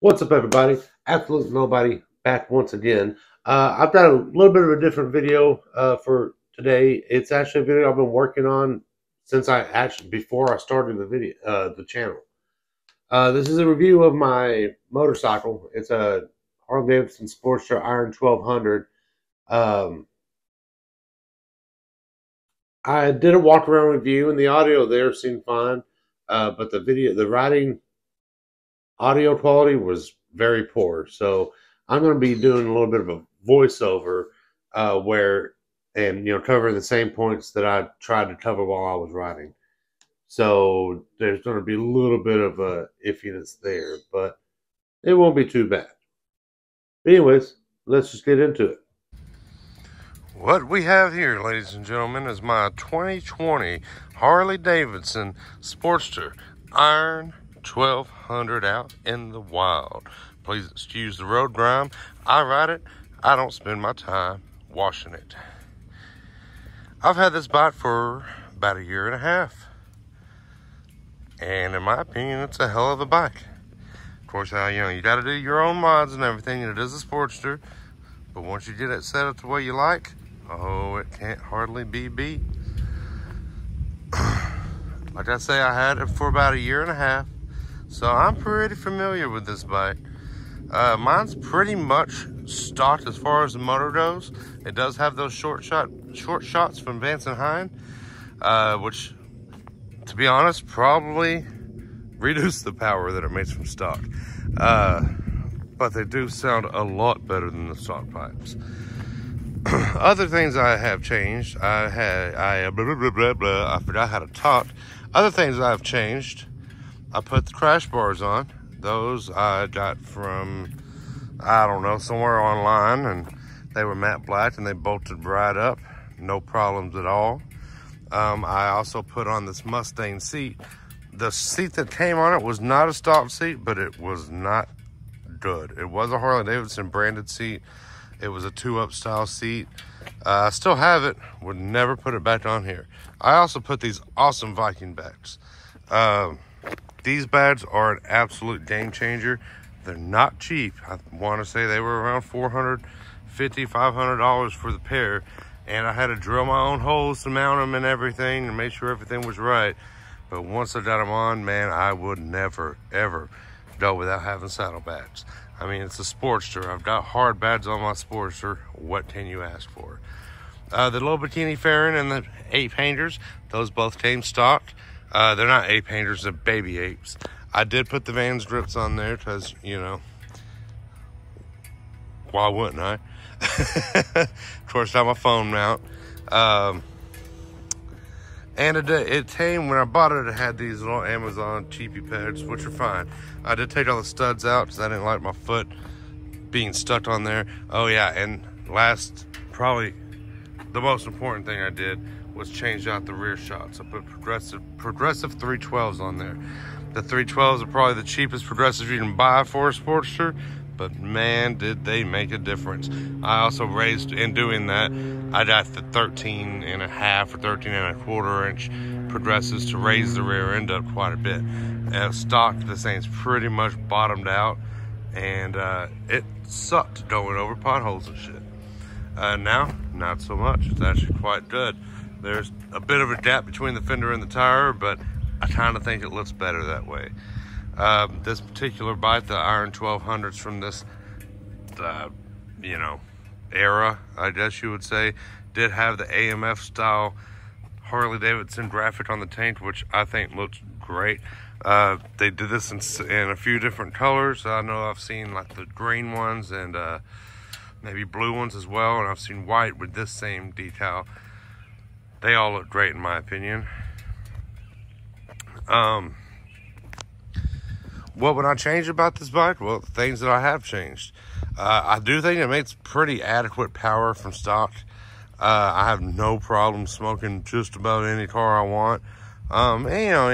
What's up, everybody? Absolute Nobody back once again. I've got a little bit of a different video for today. It's actually a video I've been working on since before I started the video, the channel. This is a review of my motorcycle. It's a Harley-Davidson Sportster Iron 1200. I did a walk around review, and the audio there seemed fine, but the riding audio quality was very poor. So I'm going to be doing a little bit of a voiceover covering the same points that I tried to cover while I was riding. So there's going to be a little bit of a iffiness there, but it won't be too bad. Anyways, let's just get into it. What we have here, ladies and gentlemen, is my 2020 Harley-Davidson Sportster Iron 1200 out in the wild. Please excuse the road grime. I ride it. I don't spend my time washing it. I've had this bike for about a year and a half. And in my opinion, it's a hell of a bike. Of course, you got to do your own mods and everything, and it is a Sportster. But once you get it set up the way you like, oh, it can't hardly be beat. Like I say, I had it for about a year and a half. So I'm pretty familiar with this bike. Mine's pretty much stocked as far as the motor goes. It does have those short shots from Vance and Hine, which, to be honest, probably reduce the power that it makes from stock. But they do sound a lot better than the stock pipes. Other things I have changed, I forgot how to talk. Other things I've changed, I put the crash bars on. Those I got from, I don't know, somewhere online, and they were matte black and they bolted right up. No problems at all. I also put on this Mustang seat. The seat that came on it was not a stock seat, but it was not good. It was a Harley-Davidson branded seat. It was a 2-up style seat. I still have it. Would never put it back on here. I also put these awesome Viking bags. These bags are an absolute game changer. They're not cheap. I want to say they were around $450, $500 for the pair. And I had to drill my own holes to mount them and everything and make sure everything was right. But once I got them on, man, I would never, ever go without having saddlebags. I mean, it's a Sportster. I've got hard bags on my Sportster. What can you ask for? The little bikini fairing and the ape hangers, those both came stocked. They're not ape hangers, they're baby apes. I did put the Vans grips on there because, you know, why wouldn't I? Of course, I have my phone mount. And it came, when I bought it, it had these little Amazon cheapy pads, which are fine. I did take all the studs out because I didn't like my foot being stuck on there. Oh yeah, and last, probably the most important thing I did was change out the rear shots. I put progressive 312s on there. The 312s are probably the cheapest progressive you can buy for a Sportster, but man, did they make a difference. I also raised, in doing that, I got the 13.5 or 13.25 inch progressives to raise the rear end up quite a bit. Stock, this thing's pretty much bottomed out, and it sucked going over potholes and shit. Now, not so much. It's actually quite good. There's a bit of a gap between the fender and the tire, but I kind of think it looks better that way. This particular bike, the Iron 1200s from this, era, I guess you would say, did have the AMF style Harley-Davidson graphic on the tank, which I think looks great. They did this in a few different colors. I know I've seen like the green ones and maybe blue ones as well, and I've seen white with this same decal. They all look great in my opinion. What would I change about this bike? Well, the things that I have changed. I do think it makes pretty adequate power from stock. I have no problem smoking just about any car I want. And, you know,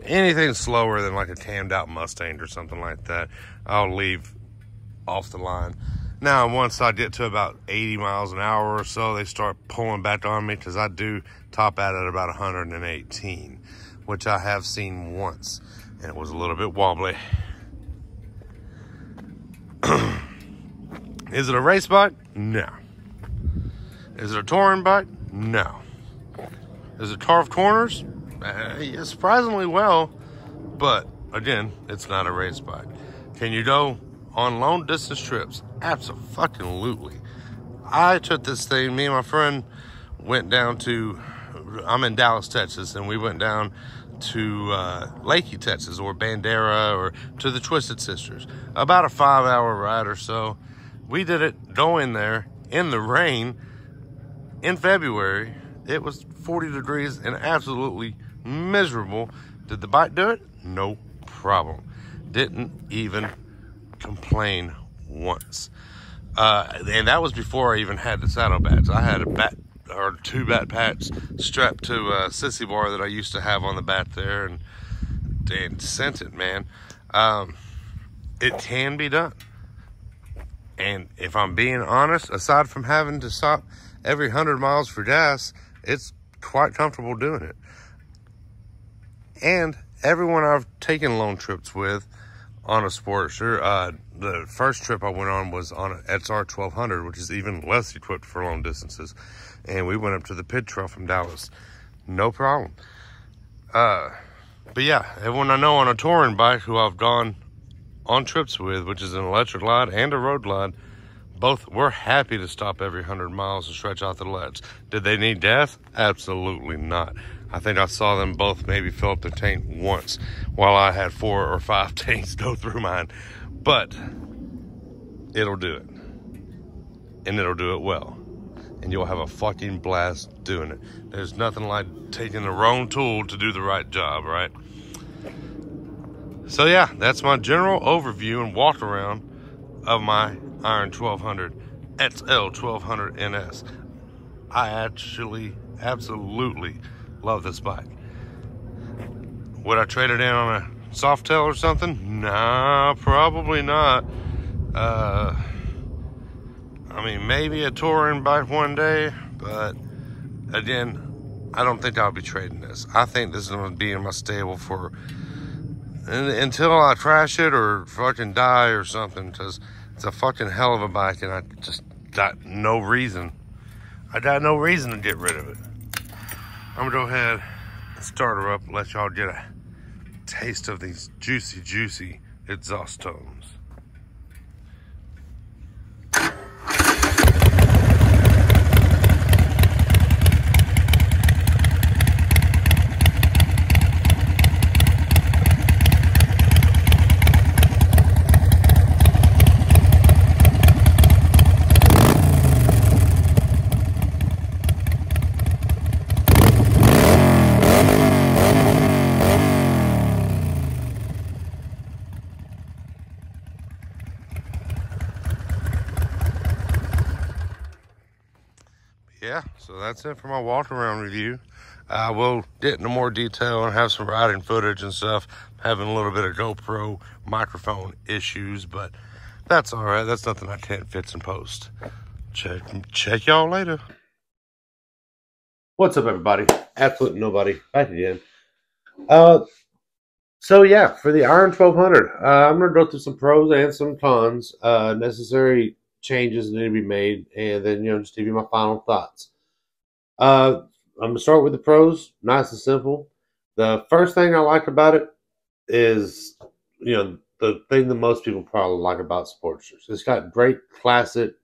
anything slower than like a tammed out Mustang or something like that, I'll leave off the line. Now, once I get to about 80 miles an hour or so, they start pulling back on me because I do top out at about 118. which I have seen once, and it was a little bit wobbly. Is it a race bike? No. Is it a touring bike? No. Is it carved corners? Yeah, surprisingly well, but again, it's not a race bike. Can you go on long distance trips? Absolutely. I took this thing, me and my friend went down to, I'm in Dallas, Texas, and we went down to Lakey, Texas, or Bandera, or to the Twisted Sisters. About a 5-hour ride or so. We did it going there in the rain in February. It was 40 degrees and absolutely miserable. Did the bike do it? No problem. Didn't even complain once. And that was before I even had the saddlebags. I had a bat or 2 bat packs strapped to a sissy bar that I used to have on the back there, and sent it, man. It can be done. And if I'm being honest, aside from having to stop every 100 miles for gas, it's quite comfortable doing it. And everyone I've taken long trips with on a Sportster, the first trip I went on was on an XL1200, which is even less equipped for long distances. And we went up to the pit trail from Dallas. No problem. But yeah, everyone I know on a touring bike who I've gone on trips with, which is an electric glide and a road glide, both were happy to stop every 100 miles and stretch out the legs. Did they need gas? Absolutely not. I think I saw them both maybe fill up their tank once while I had 4 or 5 tanks go through mine. But it'll do it. And it'll do it well. And you'll have a fucking blast doing it. There's nothing like taking the wrong tool to do the right job, right? So yeah, that's my general overview and walk around of my Iron 1200 XL1200NS. I actually absolutely love this bike. Would I trade it in on a Softail or something? Nah, probably not. I mean, maybe a touring bike one day, but again, I don't think I'll be trading this. I think this is going to be in my stable for until I crash it or fucking die or something, because it's a fucking hell of a bike, and I just got no reason. I got no reason to get rid of it. I'm gonna go ahead and start her up and let y'all get a taste of these juicy, juicy exhaust tones. Yeah, so that's it for my walk around review. I will get into more detail and have some riding footage and stuff. Having a little bit of GoPro microphone issues, but that's all right. That's nothing I can't fix and post. Check y'all later. What's up, everybody? Absolute nobody back again. So yeah, for the Iron 1200, I'm gonna go through some pros and some cons, necessary changes that need to be made, and then just give you my final thoughts. I'm gonna start with the pros. Nice and simple. The first thing I like about it is the thing that most people probably like about Sportsters. It's got great classic,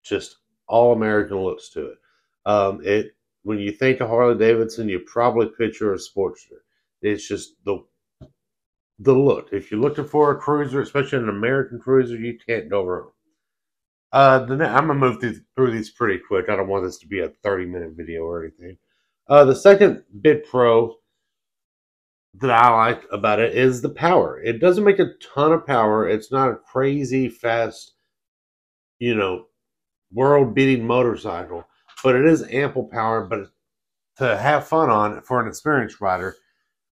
just all American looks to it. When you think of Harley Davidson, you probably picture a Sportster. It's just the look. If you're looking for a cruiser, especially an American cruiser, you can't go wrong. I'm gonna move through these pretty quick. I don't want this to be a 30-minute video or anything. The second big pro that I like about it is the power. It doesn't make a ton of power. It's not a crazy fast, world-beating motorcycle, but it is ample power. But to have fun on for an experienced rider,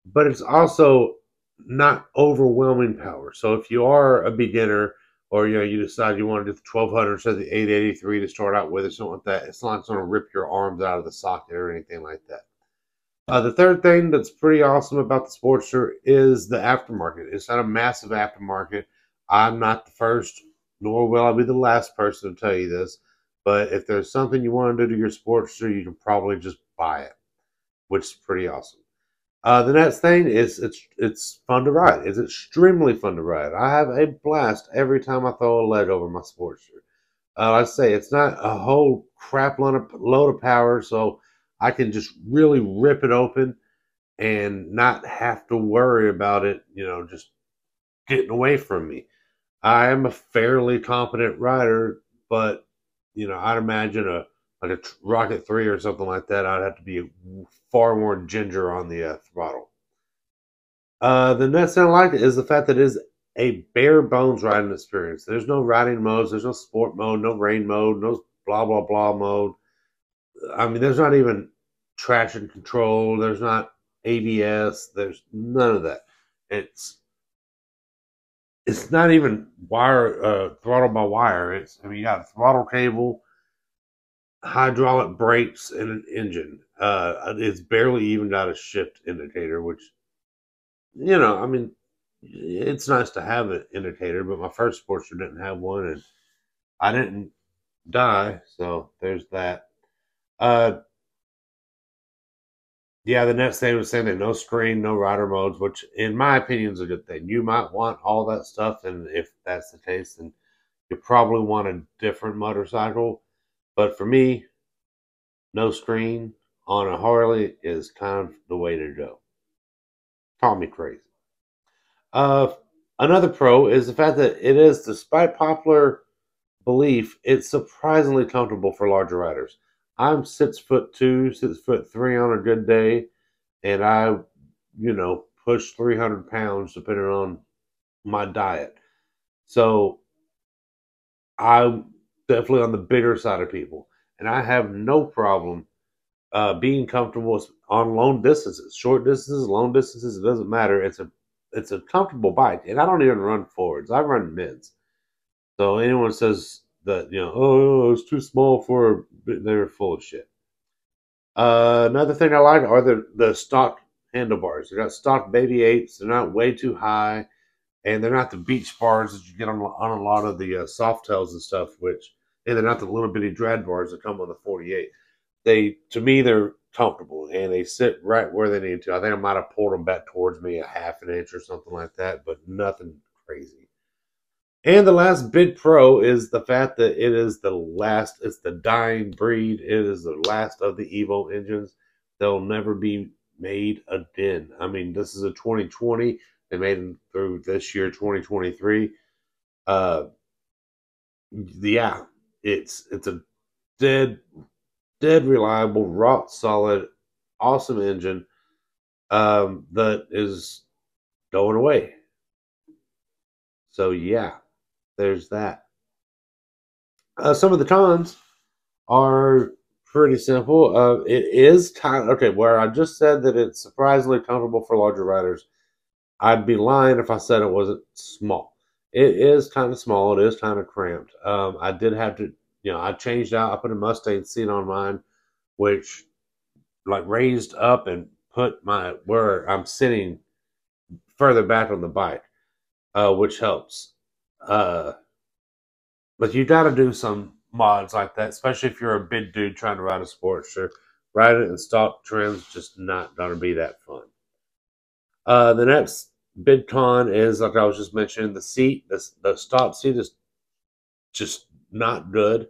but it's also not overwhelming power. So if you are a beginner, or you decide you want to do the 1200 instead of the 883 to start out with, or something like that, it's not going to rip your arms out of the socket or anything like that. The third thing that's pretty awesome about the Sportster is the aftermarket. It's not a massive aftermarket. I'm not the first, nor will I be the last person to tell you this. But if there's something you want to do to your Sportster, you can probably just buy it, which is pretty awesome. The next thing is it's fun to ride. It's extremely fun to ride. I have a blast every time I throw a leg over my Sportster. Like I say, it's not a whole crap load of power, so I can just really rip it open and not have to worry about it, just getting away from me. I am a fairly competent rider, but I'd imagine a Rocket 3 or something like that, I'd have to be far more ginger on the throttle. The next thing I like is the fact that it is a bare bones riding experience. There's no riding modes, there's no sport mode, no rain mode, no blah blah blah mode. I mean, there's not even traction control, there's not ABS, there's none of that. It's not even wire throttle by wire. You got a throttle cable, hydraulic brakes, and an engine. It's barely even got a shift indicator, which I mean, it's nice to have an indicator, but my first Sportster didn't have one, and I didn't die, so there's that. Yeah, the next thing was saying that no screen, no rider modes, which in my opinion is a good thing. You might want all that stuff, and if that's the case, then you probably want a different motorcycle. But for me, no screen on a Harley is kind of the way to go. Call me crazy. Another pro is the fact that it is, despite popular belief, it's surprisingly comfortable for larger riders. I'm 6'2", 6'3" on a good day, and I, push 300 pounds depending on my diet. So I'm definitely on the bigger side of people, and I have no problem being comfortable on long distances, short distances, long distances. It doesn't matter. It's a comfortable bike, and I don't even run forwards. I run mids. So anyone says that oh, it's too small for, they're full of shit. Another thing I like are the stock handlebars. They got stock baby eights. They're not way too high, and they're not the beach bars that you get on a lot of the soft tails and stuff. And they're not the little bitty dread bars that come on the 48. To me, they're comfortable and they sit right where they need to. I think I might have pulled them back towards me a half an inch or something like that, but nothing crazy. And the last big pro is the fact that it is it's the dying breed. It is the last of the Evo engines. They'll never be made again. I mean, this is a 2020. They made them through this year, 2023. Yeah, it's a dead reliable, rock solid, awesome engine that is going away. So yeah, there's that. Some of the cons are pretty simple. It is kind of, okay, where I just said that it's surprisingly comfortable for larger riders. I'd be lying if I said it wasn't small. It is kind of small. It is kind of cramped. I did have to, I changed out. I put a Mustang seat on mine, which like raised up and put where I'm sitting further back on the bike, which helps. But you got to do some mods like that, especially if you're a big dude trying to ride a Sportster. Riding it in stock trim's just not going to be that fun. The next big con is, like I was just mentioning, the seat. The stock seat is just not good,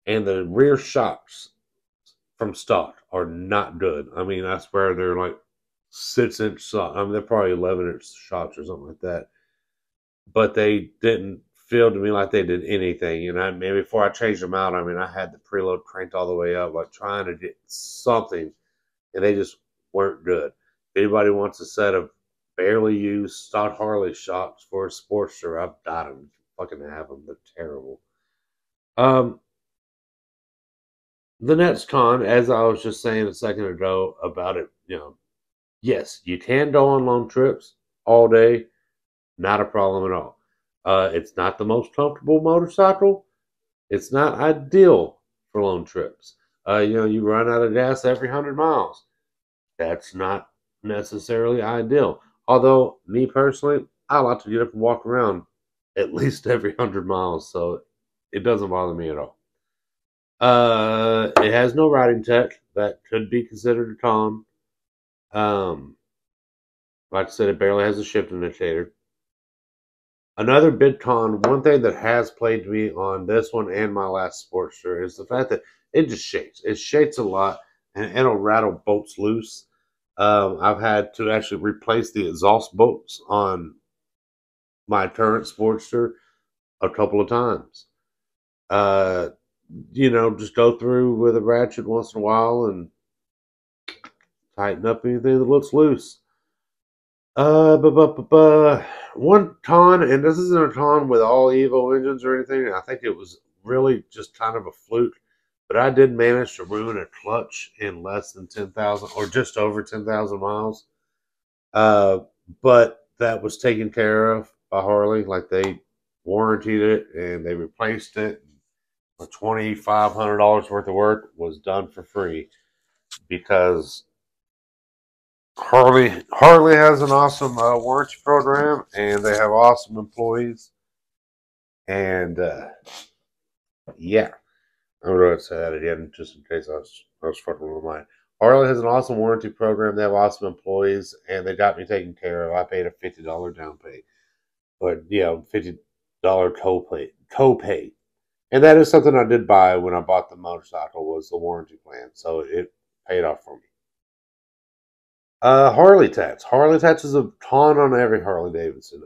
and the rear shocks from stock are not good. I mean, I swear they're like 6-inch shocks. I mean, they're probably 11-inch shocks or something like that. But they didn't feel to me like they did anything. And before I changed them out, I had the preload cranked all the way up, like trying to get something, and they just weren't good. If anybody wants a set of barely used stock Harley shocks for a Sportster, I've got them. Fucking have them. They're terrible. The next con, as I was just saying a second ago about it, yes, you can go on long trips all day. Not a problem at all. It's not the most comfortable motorcycle. It's not ideal for long trips. You run out of gas every 100 miles. That's not necessarily ideal. Although, me personally, I like to get up and walk around at least every 100 miles, so it doesn't bother me at all. It has no riding tech. That could be considered a con. Um, like I said, it barely has a shift indicator. Another big con, one thing that has plagued me on this one and my last Sportster is the fact that it just shakes. It shakes a lot and it'll rattle bolts loose. I've had to actually replace the exhaust bolts on my current Sportster a couple of times. Uh, just go through with a ratchet once in a while and tighten up anything that looks loose. One con, and this isn't a con with all Evo engines or anything. I think it was really just kind of a fluke, but I did manage to ruin a clutch in less than 10,000 or just over 10,000 miles. Uh, but that was taken care of by Harley. Like they warranted it and they replaced it. The $2,500 worth of work was done for free because Harley has an awesome warranty program, and they have awesome employees. And yeah, I'm going to say that again just in case I was fucking with my mind. Harley has an awesome warranty program. They have awesome employees, and they got me taken care of. I paid a $50 down pay, but yeah, $50 copay, and that is something I did buy when I bought the motorcycle was the warranty plan, so it paid off for me. Harley tats. Harley tats is a ton on every Harley Davidson.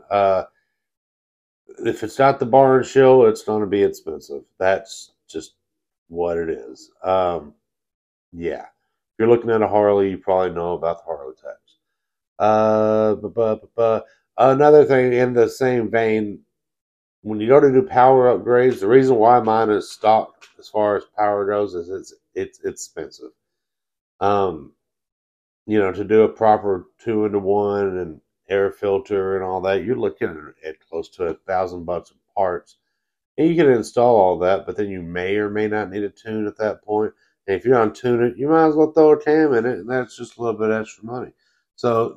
If it's got the bar and shill, it's going to be expensive. That's just what it is. Yeah. If you're looking at a Harley, you probably know about the Harley tats. Another thing in the same vein, when you go to do power upgrades, the reason why mine is stock as far as power goes is it's expensive. To do a proper 2-into-1 and air filter and all that, you're looking at close to $1,000 of parts. And you can install all that, but then you may or may not need a tune at that point. And if you're going to tune it, you might as well throw a cam in it, and that's just a little bit extra money. So,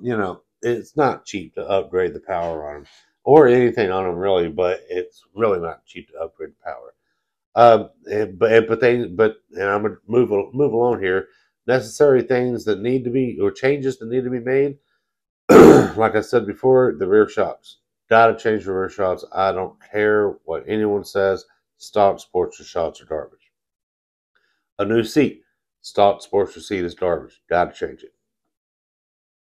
it's not cheap to upgrade the power on them, or anything on them really, but it's really not cheap to upgrade the power. And I'm gonna move along here. Necessary things that need to be or changes that need to be made. Like I said before, the rear shocks. Gotta change the rear shocks. I don't care what anyone says. Stock Sportster shocks are garbage. A new seat. Stock Sportster seat is garbage. Gotta change it.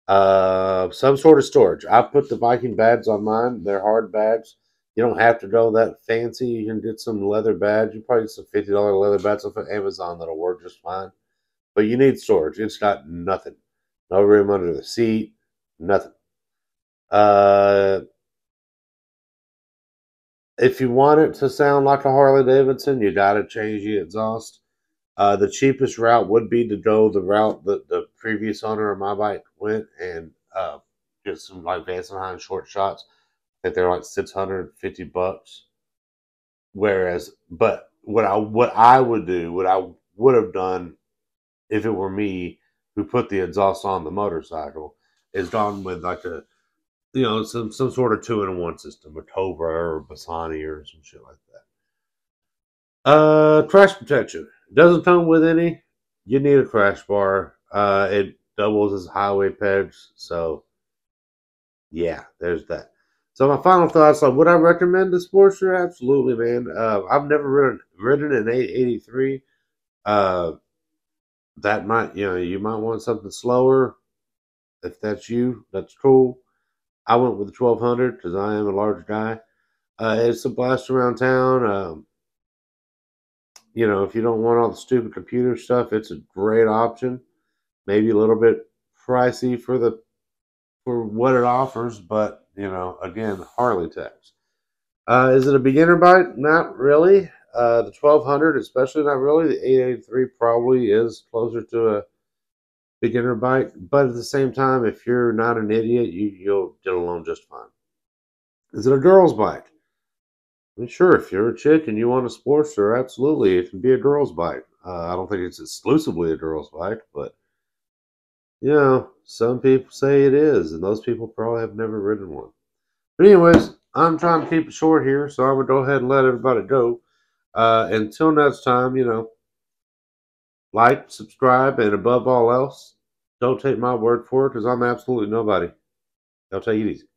Some sort of storage. I put the Viking badges on mine. They're hard badges. You don't have to go that fancy. You can get some leather badge. You probably get some $50 leather badge off of Amazon that'll work just fine. But you need storage. It's got nothing. No room under the seat. Nothing. If you want it to sound like a Harley Davidson, you got to change the exhaust. The cheapest route would be to go the route that the previous owner of my bike went and get some like Vansenheim short shots. I think they're like $650. Whereas, but what I would have done if it were me who put the exhaust on the motorcycle is gone with like some sort of 2-in-1 system, a Cobra or a Bassani or some shit like that. Crash protection. Doesn't come with any. You need a crash bar. It doubles as highway pegs. So, yeah, there's that. So my final thoughts on would I recommend the Sportster? Absolutely, man. I've never ridden an 883. That might, you might want something slower. If that's you, that's cool. I went with the 1200 because I am a large guy. It's a blast around town. If you don't want all the stupid computer stuff, it's a great option. Maybe a little bit pricey for what it offers, but again, Harley tax. Is it a beginner bike? Not really. The 1200, especially not really. The 883 probably is closer to a beginner bike, but at the same time, if you're not an idiot, you'll get along just fine. Is it a girl's bike? I mean, sure, if you're a chick and you want a Sportster, absolutely, it can be a girl's bike. I don't think it's exclusively a girl's bike, but You know, some people say it is, and those people probably have never ridden one. But anyways, I'm trying to keep it short here, so I'm gonna go ahead and let everybody go. Until next time, you know, like, subscribe, and above all else, don't take my word for it because I'm absolutely nobody. Y'all take it easy.